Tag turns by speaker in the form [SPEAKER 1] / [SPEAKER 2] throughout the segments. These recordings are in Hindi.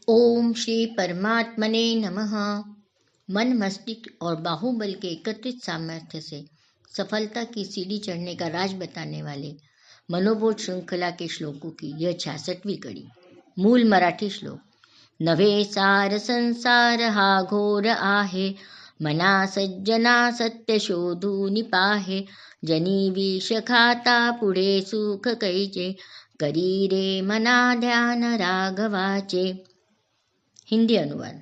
[SPEAKER 1] ओम श्री परमात्मने नमः। मन, मस्तिष्क और बाहुबल के एकत्रित सामर्थ्य से सफलता की सीढ़ी चढ़ने का राज बताने वाले मनोबोध श्रृंखला के श्लोकों की यह 66वीं कड़ी। मूल मराठी श्लोक। नभे सार संसार हा घोर आहे, मना सज्जना सत्य शोधू निपाहे, जनी विष खाता पुढे सुख कैचे, करी रे मना ध्यान राघवाचे। हिंदी अनुवाद।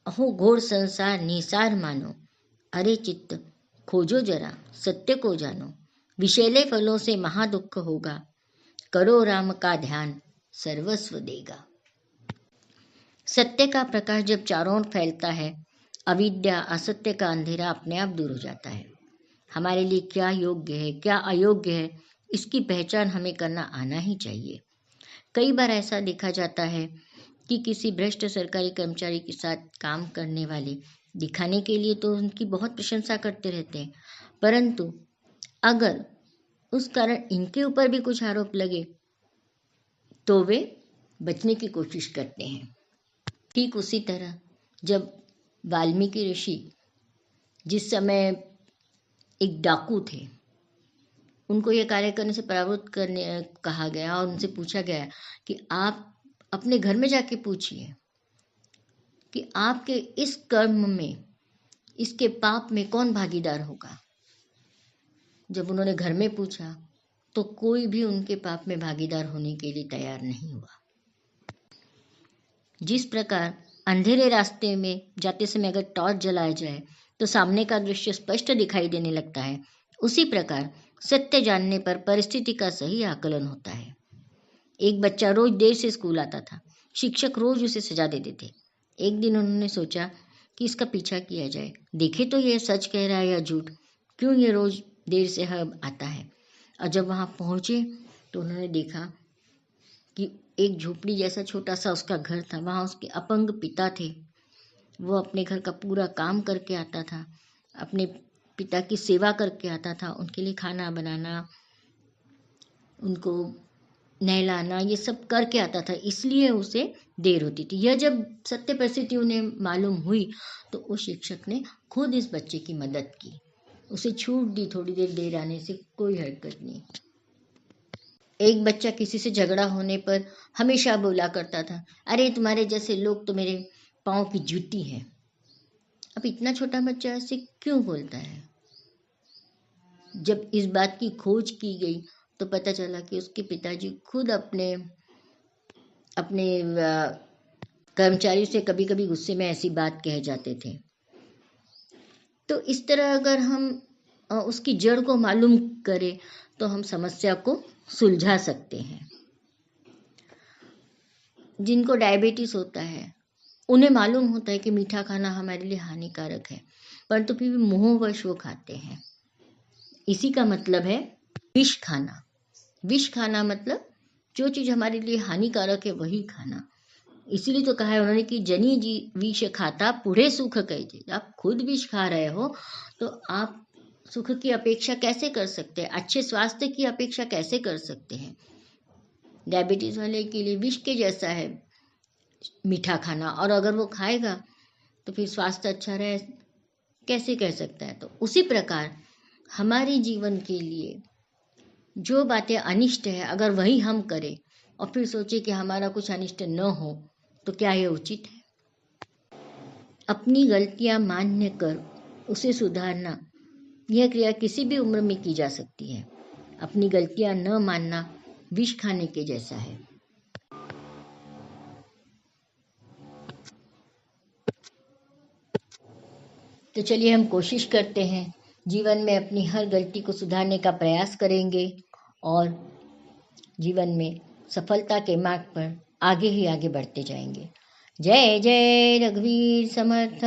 [SPEAKER 1] अहो घोर संसार निसार मानो, अरे चित्त खोजो जरा सत्य को जानो, विषैले फलों से महादुख होगा, करो राम का ध्यान सर्वस्व देगा। सत्य का प्रकाश जब चारों ओर फैलता है, अविद्या असत्य का अंधेरा अपने आप दूर हो जाता है। हमारे लिए क्या योग्य है क्या अयोग्य है, इसकी पहचान हमें करना आना ही चाहिए। कई बार ऐसा देखा जाता है कि किसी भ्रष्ट सरकारी कर्मचारी के साथ काम करने वाले दिखाने के लिए तो उनकी बहुत प्रशंसा करते रहते हैं, परंतु अगर उस कारण इनके ऊपर भी कुछ आरोप लगे तो वे बचने की कोशिश करते हैं। ठीक उसी तरह जब वाल्मीकि ऋषि जिस समय एक डाकू थे, उनको यह कार्य करने से परावृत्त करने कहा गया और उनसे पूछा गया कि आप अपने घर में जाके पूछिए कि आपके इस कर्म में, इसके पाप में कौन भागीदार होगा। जब उन्होंने घर में पूछा तो कोई भी उनके पाप में भागीदार होने के लिए तैयार नहीं हुआ। जिस प्रकार अंधेरे रास्ते में जाते समय अगर टॉर्च जलाया जाए तो सामने का दृश्य स्पष्ट दिखाई देने लगता है, उसी प्रकार सत्य जानने पर परिस्थिति का सही आकलन होता है। एक बच्चा रोज देर से स्कूल आता था। शिक्षक रोज उसे सजा देते थे। एक दिन उन्होंने सोचा कि इसका पीछा किया जाए, देखे तो ये सच कह रहा है या झूठ, क्यों ये रोज देर से आता है। और जब वहाँ पहुँचे तो उन्होंने देखा कि एक झोपड़ी जैसा छोटा सा उसका घर था। वहाँ उसके अपंग पिता थे। वो अपने घर का पूरा काम करके आता था, अपने पिता की सेवा करके आता था, उनके लिए खाना बनाना, उनको नहलाना, ये सब करके आता था, इसलिए उसे देर होती थी। यह जब सत्य परिस्थिति उन्हें मालूम हुई तो उस शिक्षक ने खुद इस बच्चे की मदद की, उसे छूट दी, थोड़ी देर आने से कोई हरकत नहीं। एक बच्चा किसी से झगड़ा होने पर हमेशा बोला करता था, अरे तुम्हारे जैसे लोग तो मेरे पाँव की जूती है। अब इतना छोटा बच्चा ऐसे क्यों बोलता है? जब इस बात की खोज की गई तो पता चला कि उसके पिताजी खुद अपने कर्मचारी से कभी कभी गुस्से में ऐसी बात कह जाते थे। तो इस तरह अगर हम उसकी जड़ को मालूम करें तो हम समस्या को सुलझा सकते हैं। जिनको डायबिटीज होता है उन्हें मालूम होता है कि मीठा खाना हमारे लिए हानिकारक है, परंतु फिर भी मोहवश वो खाते हैं। इसी का मतलब है विष खाना। विष खाना मतलब जो चीज हमारे लिए हानिकारक है वही खाना। इसीलिए तो कहा है उन्होंने कि जनी जी विष खाता पुढे सुख कैचे। आप खुद विष खा रहे हो तो आप सुख की अपेक्षा कैसे कर सकते हैं, अच्छे स्वास्थ्य की अपेक्षा कैसे कर सकते हैं। डायबिटीज वाले के लिए विष के जैसा है मीठा खाना, और अगर वो खाएगा तो फिर स्वास्थ्य अच्छा रहे कैसे कह सकता है। तो उसी प्रकार हमारे जीवन के लिए जो बातें अनिष्ट है अगर वही हम करें और फिर सोचे कि हमारा कुछ अनिष्ट न हो तो क्या यह उचित है? अपनी गलतियां मान्य कर उसे सुधारना, यह क्रिया किसी भी उम्र में की जा सकती है। अपनी गलतियां न मानना विष खाने के जैसा है। तो चलिए हम कोशिश करते हैं, जीवन में अपनी हर गलती को सुधारने का प्रयास करेंगे और जीवन में सफलता के मार्ग पर आगे ही आगे बढ़ते जाएंगे। जय जय रघुवीर समर्थ।